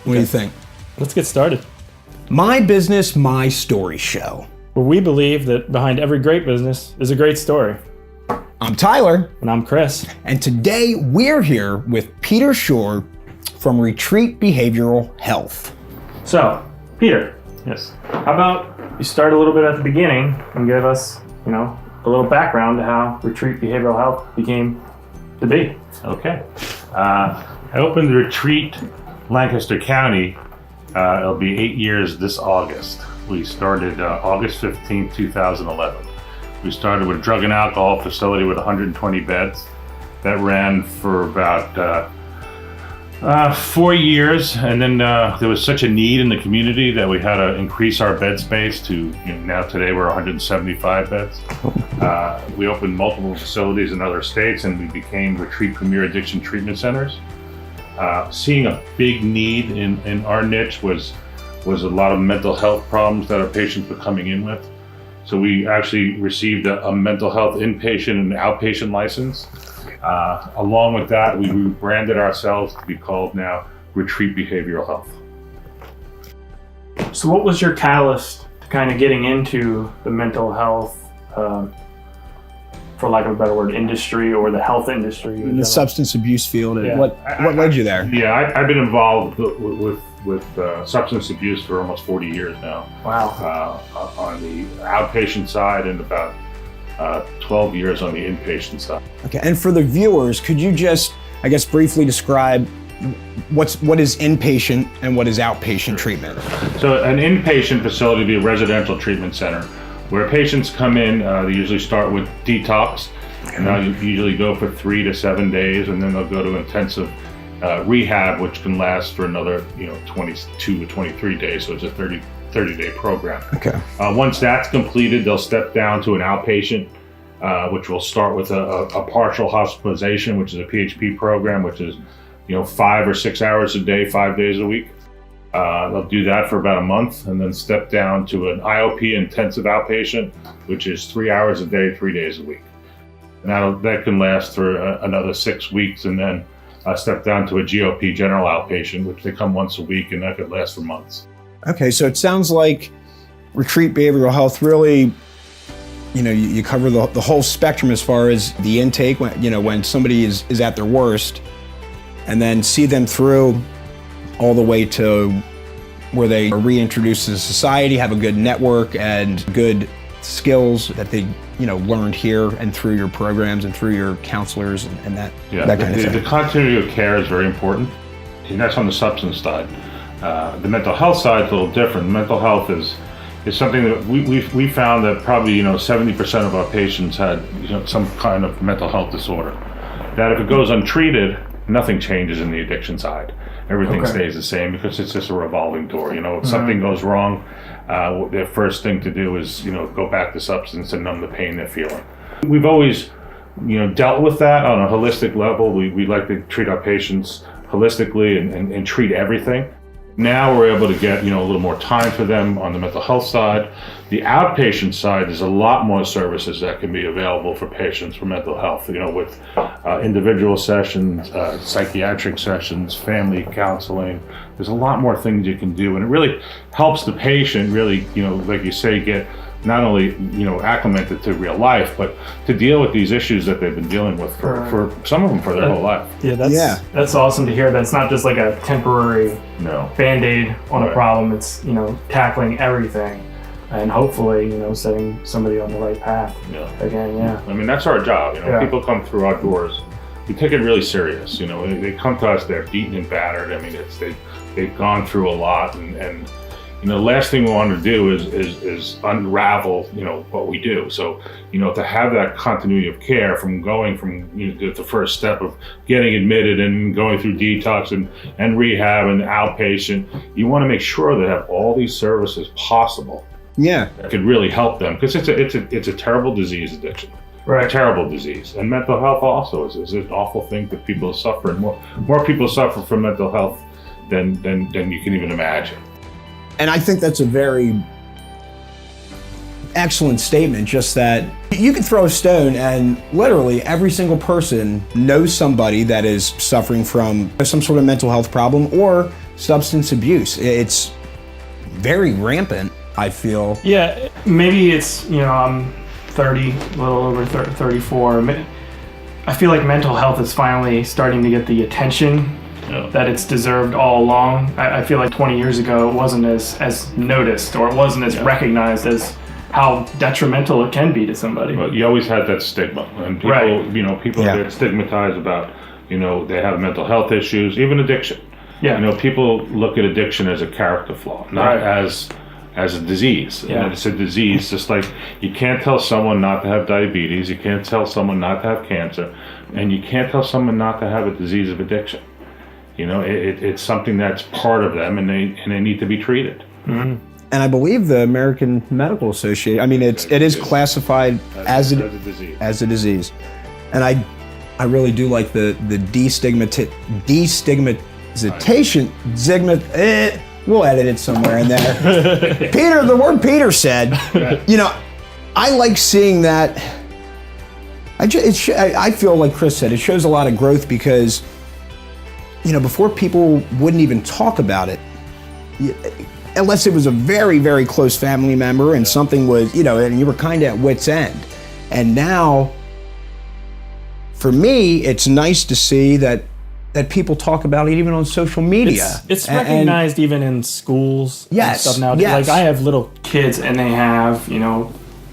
What do you think? Let's get started. My Business, My Story show. Where we believe that behind every great business is a great story. I'm Tyler. And I'm Chris. And today we're here with Peter Schorr from Retreat Behavioral Health. So, Peter. Yes. How about you start a little bit at the beginning and give us, a little background to how Retreat Behavioral Health became to be. Okay. I opened Retreat Lancaster County. It'll be 8 years this August. We started August 15, 2011. We started with a drug and alcohol facility with 120 beds. That ran for about 4 years, and then there was such a need in the community that we had to increase our bed space to, now today we're 175 beds. We opened multiple facilities in other states, and we became Retreat Premier Addiction Treatment Centers. Seeing a big need in our niche was a lot of mental health problems that our patients were coming in with. So we actually received a mental health inpatient and outpatient license. Along with that, we rebranded ourselves to be called now Retreat Behavioral Health. So what was your catalyst to kind of getting into the mental health, for lack of a better word, industry or the health industry? In the substance abuse field. Yeah. What led you there? Yeah, I've been involved with substance abuse for almost 40 years now. Wow. On the outpatient side and about 12 years on the inpatient side. Okay, and for the viewers, could you just, briefly describe what is inpatient and what is outpatient treatment? So an inpatient facility would be a residential treatment center where patients come in. They usually start with detox, and they'll usually go for 3 to 7 days, and then they'll go to intensive rehab, which can last for another 22 to 23 days. So it's a 30-day program. Okay. Once that's completed, they'll step down to an outpatient, which will start with a partial hospitalization, which is a PHP program, which is 5 or 6 hours a day, 5 days a week. They'll do that for about a month, and then step down to an IOP, intensive outpatient, which is 3 hours a day, 3 days a week. And that can last for another 6 weeks, and then step down to a GOP, general outpatient, which they come once a week, and that could last for months. Okay, so it sounds like Retreat Behavioral Health really, you cover the whole spectrum as far as the intake, when somebody is at their worst, and then see them through all the way to where they are reintroduced to society, have a good network and good skills that they learned here and through your programs and through your counselors and that kind of thing. The continuity of care is very important, and that's on the substance side. The mental health side is a little different. Mental health is something that we found that probably 70% of our patients had some kind of mental health disorder. That if it goes untreated, nothing changes in the addiction side. Everything stays the same because it's just a revolving door. If something goes wrong, the first thing to do is go back to substance and numb the pain they're feeling. We've always dealt with that on a holistic level. We like to treat our patients holistically and treat everything. Now we're able to get a little more time for them on the mental health side. The outpatient side, there's a lot more services that can be available for patients for mental health, with individual sessions, psychiatric sessions, family counseling. There's a lot more things you can do, and it really helps the patient really, like you say, get not only acclimated to real life, but to deal with these issues that they've been dealing with for some of them for their whole life. Yeah, that's awesome to hear. That it's not just like a temporary band-aid on a problem. It's tackling everything, and hopefully setting somebody on the right path. Again, I mean, that's our job. People come through our doors. We take it really serious. They come to us. They're beaten and battered. I mean, they've gone through a lot, and the last thing we want to do is unravel, what we do. So, to have that continuity of care from going from the first step of getting admitted and going through detox and rehab and outpatient, you want to make sure they have all these services possible. Yeah, that could really help them, because it's a terrible disease, addiction. Right. A terrible disease, and mental health also is an awful thing that people suffer, and more people suffer from mental health than you can even imagine. And I think that's a very excellent statement, just that you can throw a stone and literally every single person knows somebody that is suffering from some sort of mental health problem or substance abuse. It's very rampant, I feel. Yeah, maybe it's, I'm 30, a little over 34. I feel like mental health is finally starting to get the attention that it's deserved all along. I feel like 20 years ago it wasn't as noticed, or it wasn't as recognized as how detrimental it can be to somebody. But you always had that stigma, and people, right. People get stigmatized about, they have mental health issues, even addiction. Yeah. People look at addiction as a character flaw, not as a disease. Yeah. And it's a disease, just like you can't tell someone not to have diabetes, you can't tell someone not to have cancer, and you can't tell someone not to have a disease of addiction. It's something that's part of them, and they need to be treated. Mm-hmm. And I believe the American Medical Association, it is classified as a disease. And I really do like the destigmatization. We'll edit it somewhere in there. Peter, the word Peter said, I like seeing that. I feel like Chris said, it shows a lot of growth because, before people wouldn't even talk about it, unless it was a very, very close family member and something was, and you were kind of at wit's end. And now, for me, it's nice to see that people talk about it even on social media. It's recognized even in schools and stuff now. Yes. Like I have little kids and they have,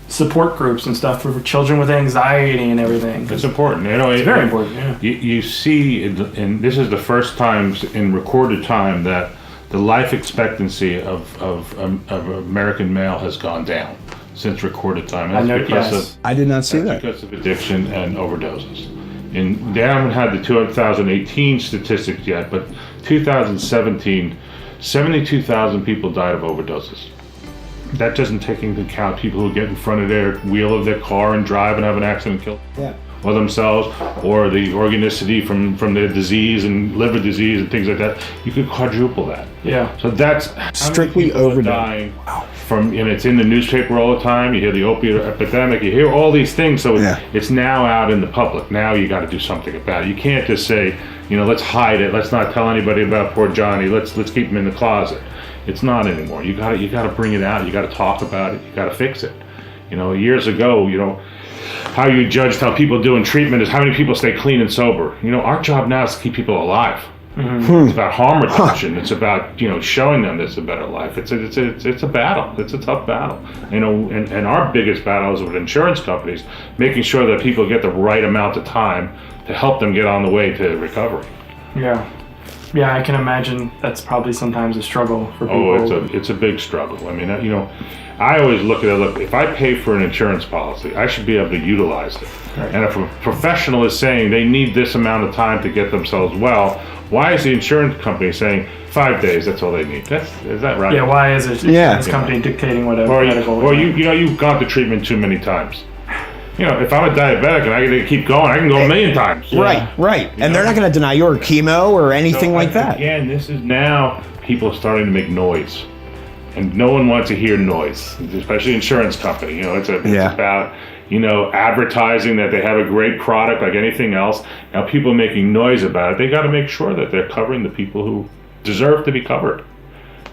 support groups and stuff for children with anxiety and everything. It's important. It's very important, yeah. You see, and this is the first time in recorded time that the life expectancy of American male has gone down since recorded time. I did not see that. Because of addiction and overdoses. And they haven't had the 2018 statistics yet, but 2017, 72,000 people died of overdoses. That doesn't take into account people who get in front of their wheel of their car and drive and have an accident and kill or themselves, or the organicity from their disease and liver disease and things like that. You could quadruple that. Yeah. So that's strictly overdosing. And it's in the newspaper all the time. You hear the opioid epidemic. You hear all these things. So it's now out in the public. Now you got to do something about it. You can't just say, let's hide it. Let's not tell anybody about poor Johnny. Let's keep him in the closet. It's not anymore. You got to bring it out. You got to talk about it. You got to fix it. Years ago, how you judged how people do in treatment is how many people stay clean and sober. Our job now is to keep people alive. Mm-hmm. It's about harm reduction. It's about showing them there's a better life. It's a battle. It's a tough battle. And our biggest battle is with insurance companies, making sure that people get the right amount of time to help them get on the way to recovery. Yeah. Yeah, I can imagine that's probably sometimes a struggle for people. Oh, it's a big struggle. I always look at it, if I pay for an insurance policy, I should be able to utilize it. Right. And if a professional is saying they need this amount of time to get themselves well, why is the insurance company saying 5 days, that's all they need? Is that right? Yeah, why is it insurance company dictating what a medical... Or you've gone to treatment too many times. If I'm a diabetic and I get to keep going, I can go a million times. Right. And they're not going to deny you or chemo or anything like that. Again, this is now people starting to make noise. And no one wants to hear noise, especially insurance company. It's about, advertising that they have a great product like anything else. Now people making noise about it, they got to make sure that they're covering the people who deserve to be covered.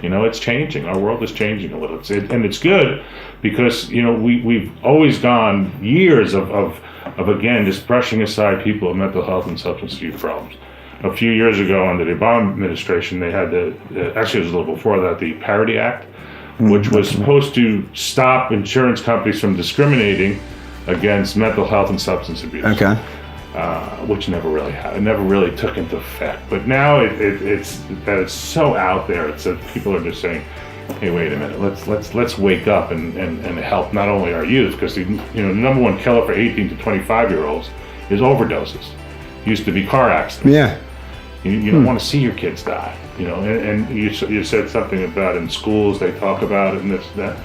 It's changing. Our world is changing a little. And it's good because, we've always gone years of again, just brushing aside people with mental health and substance abuse problems. A few years ago under the Obama administration, they had actually it was a little before that, the Parity Act, which was supposed to stop insurance companies from discriminating against mental health and substance abuse. Okay. Which never really happened. It never really took into effect. But now it's so out there. It's that people are just saying, "Hey, wait a minute. Let's wake up and help not only our youth, because the number one killer for 18 to 25-year-olds is overdoses. Used to be car accidents. Yeah. You don't want to see your kids die. And you said something about in schools they talk about it and this that.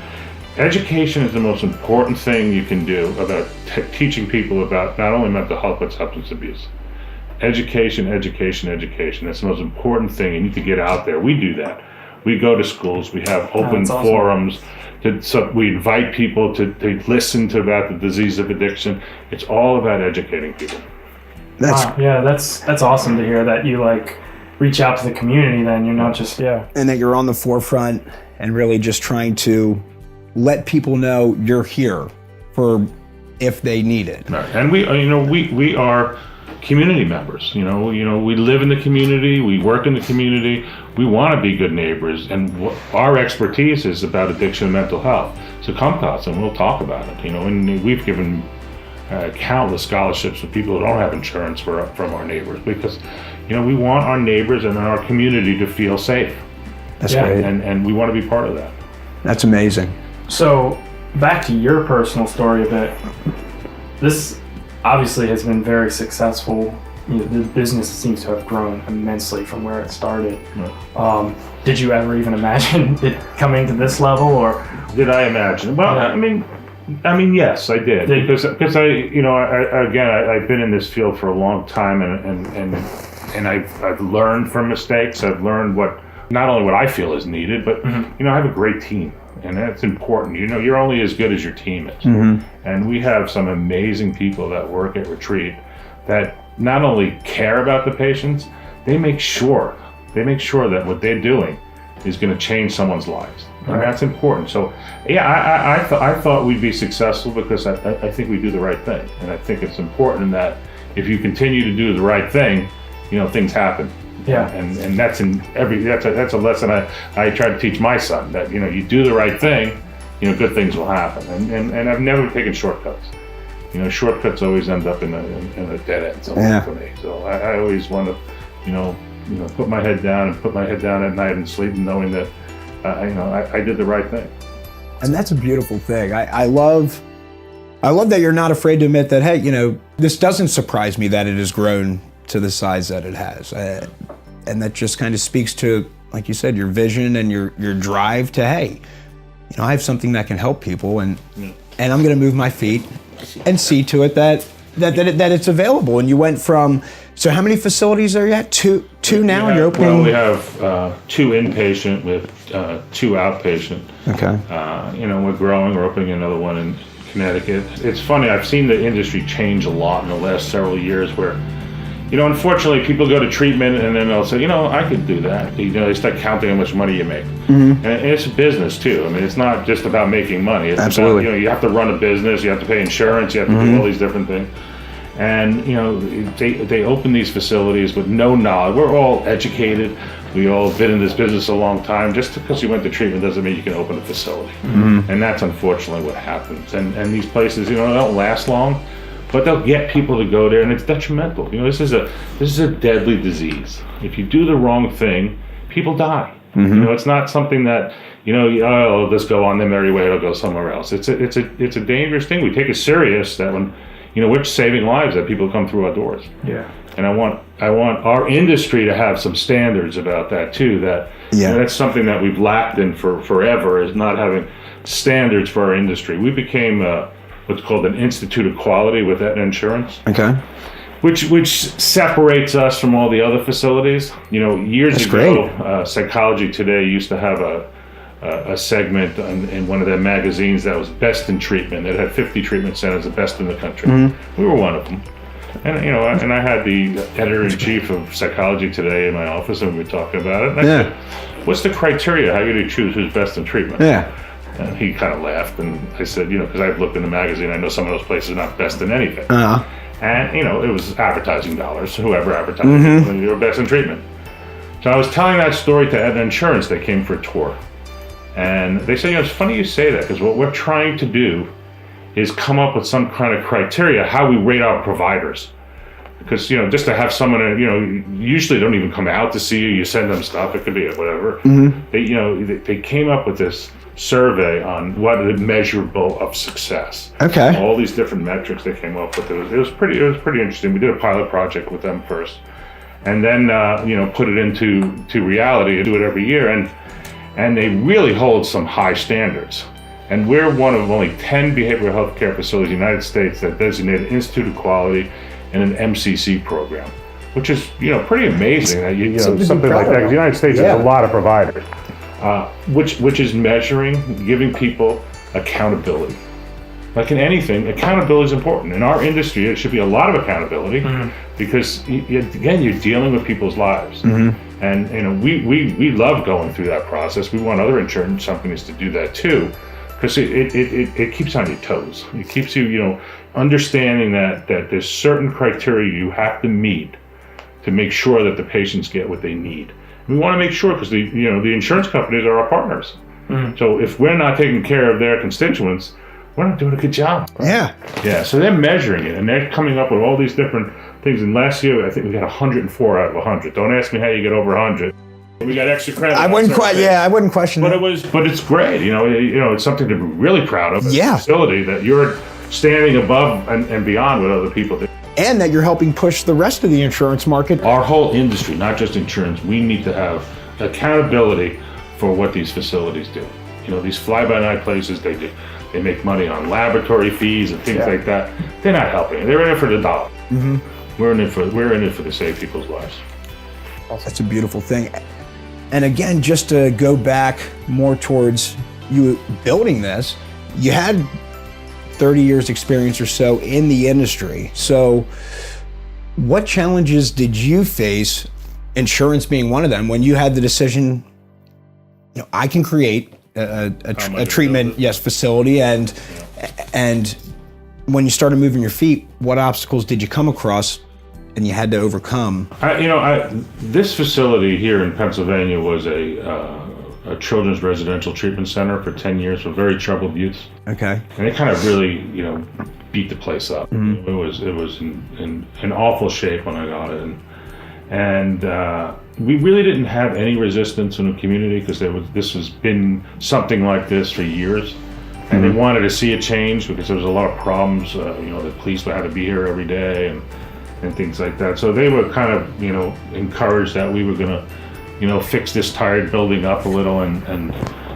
Education is the most important thing you can do about teaching people about not only mental health but substance abuse. Education. That's the most important thing. You need to get out there. We do that. We go to schools, we have open forums, so we invite people to listen to about the disease of addiction. It's all about educating people. That's awesome to hear that you like reach out to the community then. You're not just, and that you're on the forefront and really just trying to let people know you're here for if they need it. Right. And we are community members. We live in the community, we work in the community, we want to be good neighbors, and our expertise is about addiction and mental health. So come to us and we'll talk about it. And we've given countless scholarships to people who don't have insurance from our neighbors, because we want our neighbors and our community to feel safe. That's great. And we want to be part of that. That's amazing. So back to your personal story a bit. This obviously has been very successful. The business seems to have grown immensely from where it started. Right. Did you ever even imagine it coming to this level, or did I imagine? Well, I mean, yes, I did. Because I've been in this field for a long time, and I've learned from mistakes. I've learned not only what I feel is needed, but I have a great team. And that's important. You're only as good as your team is. And we have some amazing people that work at Retreat that not only care about the patients, they make sure that what they're doing is going to change someone's lives. And that's important. So, I thought we'd be successful because I think we do the right thing. And I think it's important that if you continue to do the right thing, things happen. Yeah. And that's that's a lesson I try to teach my son, that you do the right thing, good things will happen. And I've never taken shortcuts. Shortcuts always end up in a dead end for me. So I always want to put my head down at night and sleep, knowing that I did the right thing. And that's a beautiful thing. I love that you're not afraid to admit that, hey, this doesn't surprise me that it has grown to the size that it has. And that just kind of speaks to, like you said, your vision and your drive to, hey, I have something that can help people, and I'm going to move my feet and see to it that it's available. And you went from, so how many facilities are you at? Two now, and you're opening? Well, we have 2 inpatient with 2 outpatient. Okay. We're growing. We're opening another one in Connecticut. It's funny, I've seen the industry change a lot in the last several years where, unfortunately, people go to treatment and then they'll say, I could do that. They start counting how much money you make. And it's a business too. I mean, it's not just about making money. It's Absolutely. about, you have to run a business, you have to pay insurance, you have to do all these different things. And, they open these facilities with no knowledge. We're all educated. We all been in this business a long time. Just because you went to treatment doesn't mean you can open a facility. And that's unfortunately what happens. And these places, they don't last long. But they'll get people to go there, and it's detrimental. This is a deadly disease. If you do the wrong thing, people die. It's not something that it'll just go on their merry way. It'll go somewhere else. It's a dangerous thing. We take it serious that when we're saving lives, that people come through our doors. Yeah. And I want our industry to have some standards about that too. That that's something that we've lacked in for forever, is not having standards for our industry. We became what's called an Institute of Quality with Aetna Insurance. Okay. Which separates us from all the other facilities. Years ago, Psychology Today used to have a segment in one of their magazines that was Best in Treatment. It had 50 treatment centers, the best in the country. We were one of them. And and I had the editor-in-chief of Psychology Today in my office, and we were talking about it. And I said, "What's the criteria? How do you choose who's best in treatment?" And he kind of laughed, and I said, because I've looked in the magazine, I know some of those places are not best in anything. And, it was advertising dollars. Whoever advertised, you were best in treatment. So I was telling that story to Aetna Insurance. They came for a tour. And they said, it's funny you say that, because what we're trying to do is come up with some kind of criteria, how we rate our providers. Because, just to have someone, usually they don't even come out to see you. You send them stuff. It could be whatever. They came up with this survey on what is measurable of success. Okay. All these different metrics they came up with. It was pretty interesting. We did a pilot project with them first, and then put it into reality and do it every year. And they really hold some high standards. And we're one of only 10 behavioral health care facilities in the United States that designate an Institute of Quality and an MCC program, which is pretty amazing. Something like that. Because the United States has a lot of providers. which is measuring, giving people accountability. Like in anything, accountability is important. In our industry, it should be a lot of accountability because, again, you're dealing with people's lives. And we love going through that process. We want other insurance companies to do that too, because it keeps on your toes. It keeps you, understanding that there's certain criteria you have to meet to make sure that the patients get what they need. We want to make sure, because the insurance companies are our partners. So if we're not taking care of their constituents, we're not doing a good job. Yeah. Yeah. So they're measuring it, and they're coming up with all these different things. And last year, I think we got 104 out of 100. Don't ask me how you get over 100. We got extra credit. I wouldn't question but that. But it's great. It's something to be really proud of. Yeah. A facility that you're standing above and beyond with other people. And that you're helping push the rest of the insurance market. Our whole industry, not just insurance, we need to have accountability for what these facilities do. These fly-by-night places, they make money on laboratory fees and things like that. They're not helping. They're in it for the dollar. We're in it for to save people's lives. That's a beautiful thing. And again, just to go back more towards you building this, you had 30 years experience or so in the industry. So what challenges did you face, insurance being one of them, when you had the decision, I can create a treatment facility, and when you started moving your feet, what obstacles did you come across and you had to overcome? This facility here in Pennsylvania was a children's residential treatment center for 10 years for very troubled youths. Okay. And it kind of really, beat the place up. It was in awful shape when I got it. And we really didn't have any resistance in the community, because this has been something like this for years. And they wanted to see a change because there was a lot of problems. The police would have to be here every day and things like that. So they were kind of, encouraged that we were going to, fix this tired building up a little. And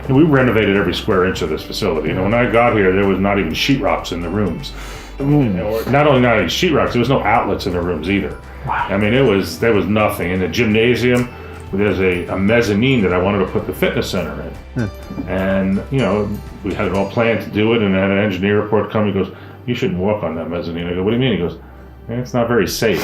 we renovated every square inch of this facility. When I got here, there was not even sheetrocks in the rooms. Not only not any sheetrocks, there was no outlets in the rooms either. Wow. I mean, there was nothing. In the gymnasium, there's a mezzanine that I wanted to put the fitness center in. And, we had it all planned to do it, and then an engineer report come, he goes, "You shouldn't walk on that mezzanine." I go, "What do you mean?" He goes, "It's not very safe."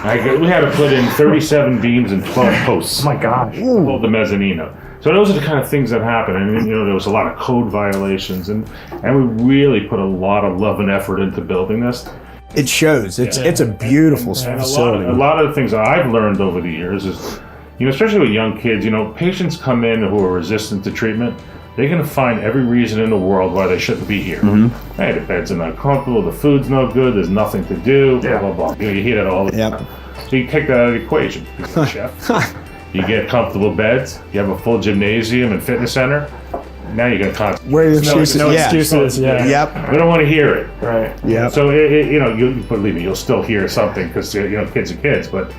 We had to put in 37 beams and 12 posts. Oh my gosh. To hold the mezzanine up. So those are the kind of things that happen. And, there was a lot of code violations, and we really put a lot of love and effort into building this. It shows. It's a beautiful facility. A lot of the things that I've learned over the years is, especially with young kids, patients come in who are resistant to treatment. They're going to find every reason in the world why they shouldn't be here. Hey, the beds are uncomfortable, the food's no good, there's nothing to do, blah, blah, blah. You hear that all the time. So you take that out of the equation. You're a chef. You get comfortable beds, you have a full gymnasium and fitness center. Now you're going to concentrate. Where are your excuses? No excuses. Yeah. Yep. We don't want to hear it. Right. Yeah. So you believe me, you'll still hear something because kids are kids, but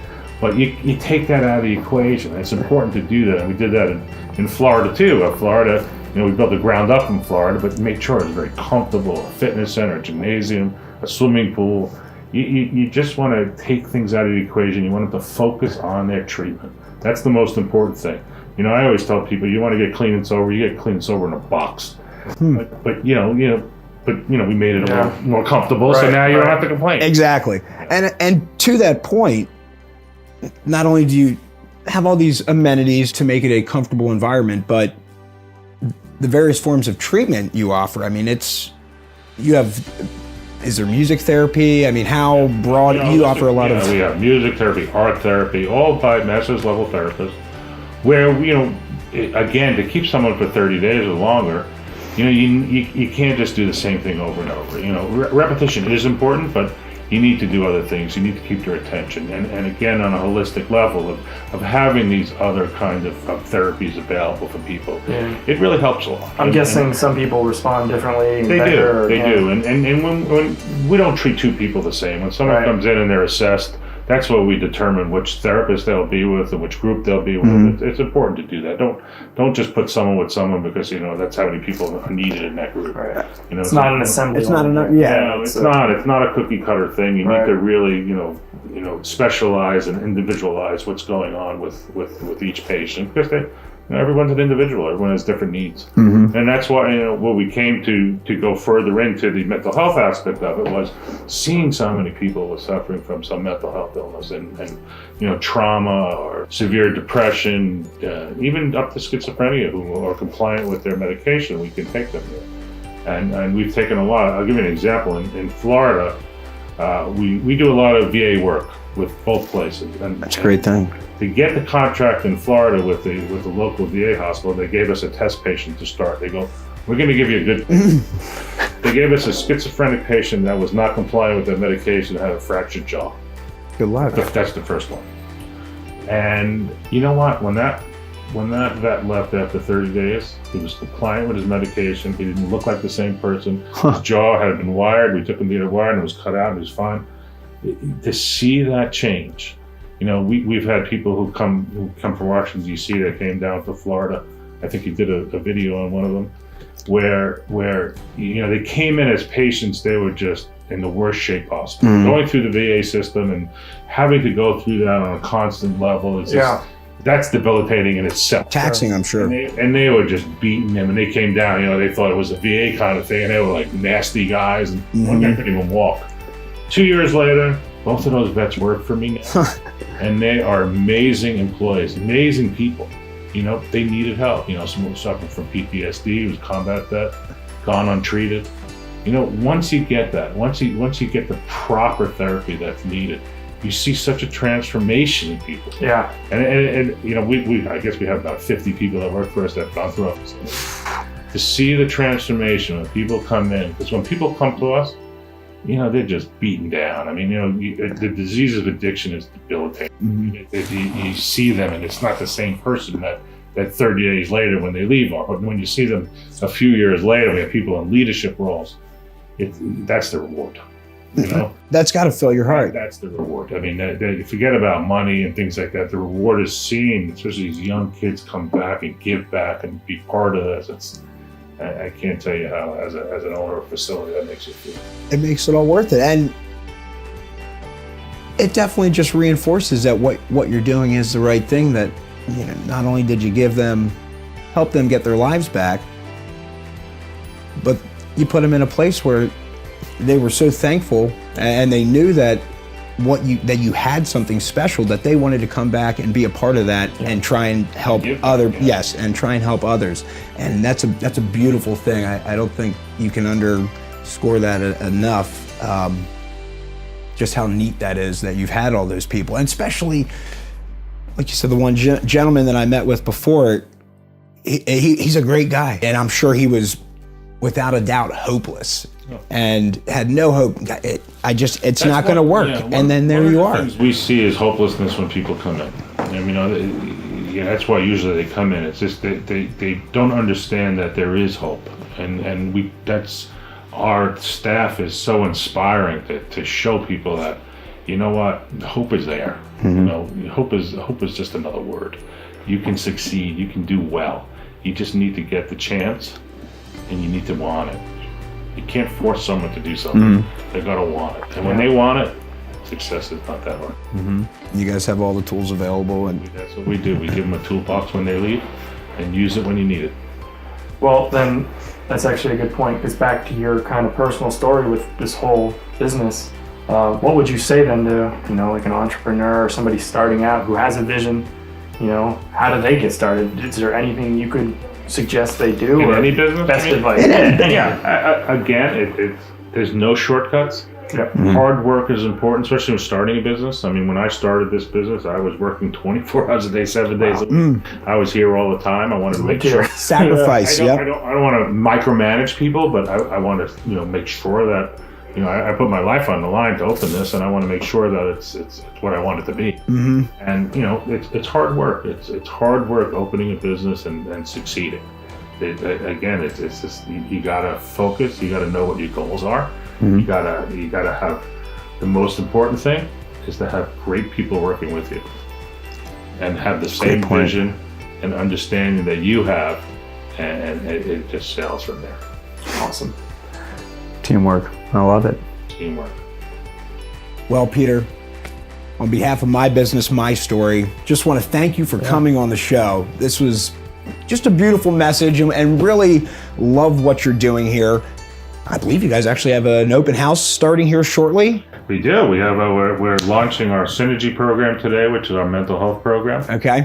you take that out of the equation. It's important to do that, and we did that in Florida too. Florida, we built the ground up in Florida, but make sure it's very comfortable. A fitness center, a gymnasium, a swimming pool. You just want to take things out of the equation. You want them to focus on their treatment. That's the most important thing. I always tell people, you want to get clean and sober, you get clean and sober in a box. But we made it a little more comfortable, so now you don't have to complain. Exactly. And to that point, not only do you have all these amenities to make it a comfortable environment, but the various forms of treatment you offer. I mean, is there music therapy? I mean, how broad? You offer a lot of. We have music therapy, art therapy, all by master's level therapists. Where again, to keep someone for 30 days or longer, you can't just do the same thing over and over. Repetition is important, but you need to do other things. You need to keep your attention, and again, on a holistic level of having these other kinds of therapies available for people, it really helps a lot. I'm guessing some people respond differently. They do, and when we don't treat two people the same. When someone comes in and they're assessed, that's where we determine which therapist they'll be with and which group they'll be with. It's important to do that. Don't just put someone with someone because that's how many people are needed in that group. Right. It's not an assembly. It's not enough. Yeah, it's not. It's not a cookie cutter thing. You need to really specialize and individualize what's going on with each patient, because everyone's an individual. Everyone has different needs. And that's why, what we came to go further into the mental health aspect of it was seeing so many people were suffering from some mental health illness and trauma or severe depression, even up to schizophrenia, who are compliant with their medication. We can take them there. And we've taken a lot. I'll give you an example. In Florida, we do a lot of VA work with both places. And That's a great thing. To get the contract in Florida with the local VA hospital, they gave us a test patient to start. They go, we're going to give you a good patient. They gave us a schizophrenic patient that was not compliant with their medication, had a fractured jaw. Good luck. That's the first one. And you know what? When that vet left after 30 days, he was compliant with his medication. He didn't look like the same person. His jaw had been wired. We took him to get it wired and it was cut out and he was fine. To see that change, we've had people who come from Washington, D.C. that came down to Florida. I think he did a video on one of them where they came in as patients. They were just in the worst shape possible. Going through the VA system and having to go through that on a constant level. It's just, that's debilitating in itself. Taxing, I'm sure. And they were just beating them. And they came down, they thought it was a VA kind of thing. And they were like nasty guys. And one guy couldn't even walk. 2 years later, both of those vets work for me now. And they are amazing employees, amazing people. They needed help. Someone was suffering from PTSD, was a combat vet, gone untreated. Once you get that, once you get the proper therapy that's needed, you see such a transformation in people. Yeah. And we I guess we have about 50 people that work for us that have gone through us. To see the transformation when people come in, because when people come to us, they're just beaten down. I mean, the disease of addiction is debilitating. You see them and it's not the same person that 30 days later when they leave are. But when you see them a few years later, we have people in leadership roles, that's the reward. That's got to fill your heart. That's the reward. I mean, forget about money and things like that. The reward is seeing, especially these young kids come back and give back and be part of this. I can't tell you how, as an owner of a facility, that makes you feel. It makes it all worth it. And it definitely just reinforces that what you're doing is the right thing, that not only did you help them get their lives back, but you put them in a place where they were so thankful and they knew that you had something special, that they wanted to come back and be a part of that and try and help and try and help others. And that's a beautiful thing. I don't think you can underscore that enough. Just how neat that is that you've had all those people, and especially like you said, the one gentleman that I met with before. He's a great guy, and I'm sure he was without a doubt hopeless. And had no hope. It's not going to work. And then there you are. Things we see is hopelessness when people come in. That's why usually they come in. It's just they don't understand that there is hope, and that's our staff is so inspiring to show people that hope is there. Hope is just another word. You can succeed. You can do well. You just need to get the chance, and you need to want it. You can't force someone to do something. They gotta want it, and when they want it, success is not that hard. You guys have all the tools available, and that's what we do. We give them a toolbox when they leave, and use it when you need it. Well, then that's actually a good point. Because back to your kind of personal story with this whole business, what would you say then to like an entrepreneur or somebody starting out who has a vision? How do they get started? Is there anything you could suggest they do? In any business? Best advice. Again, there's no shortcuts. Yep. Hard work is important, especially when starting a business. I mean, when I started this business, I was working 24 hours a day, 7 days a week. I was here all the time. I wanted to make sure. Sacrifice, I don't want to micromanage people, but I want to, make sure that, I put my life on the line to open this, and I want to make sure that it's what I want it to be. And, it's hard work. It's hard work opening a business and succeeding. It's just, you gotta focus. You gotta know what your goals are. You gotta have, the most important thing is to have great people working with you and have the same vision and understanding that you have, and it just sails from there. Awesome. Teamwork. I love it. Teamwork. Well, Peter, on behalf of my business, my story, just want to thank you for coming on the show. This was just a beautiful message, and really love what you're doing here. I believe you guys actually have an open house starting here shortly. We do. We have we're launching our Synergy program today, which is our mental health program. Okay.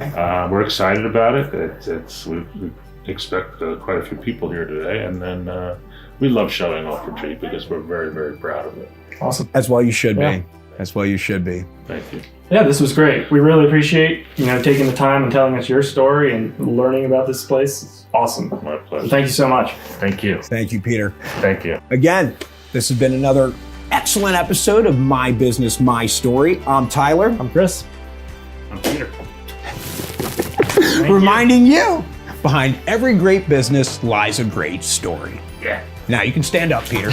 We're excited about it. We expect quite a few people here today, and then we love showing off Retreat because we're very, very proud of it. Awesome. As well you should be. As well you should be. Thank you. Yeah, this was great. We really appreciate, taking the time and telling us your story and learning about this place. It's awesome. My pleasure. Thank you so much. Thank you. Thank you, Peter. Thank you. Again, this has been another excellent episode of My Business, My Story. I'm Tyler. I'm Chris. I'm Peter. Reminding you, behind every great business lies a great story. Yeah. Now you can stand up, Peter.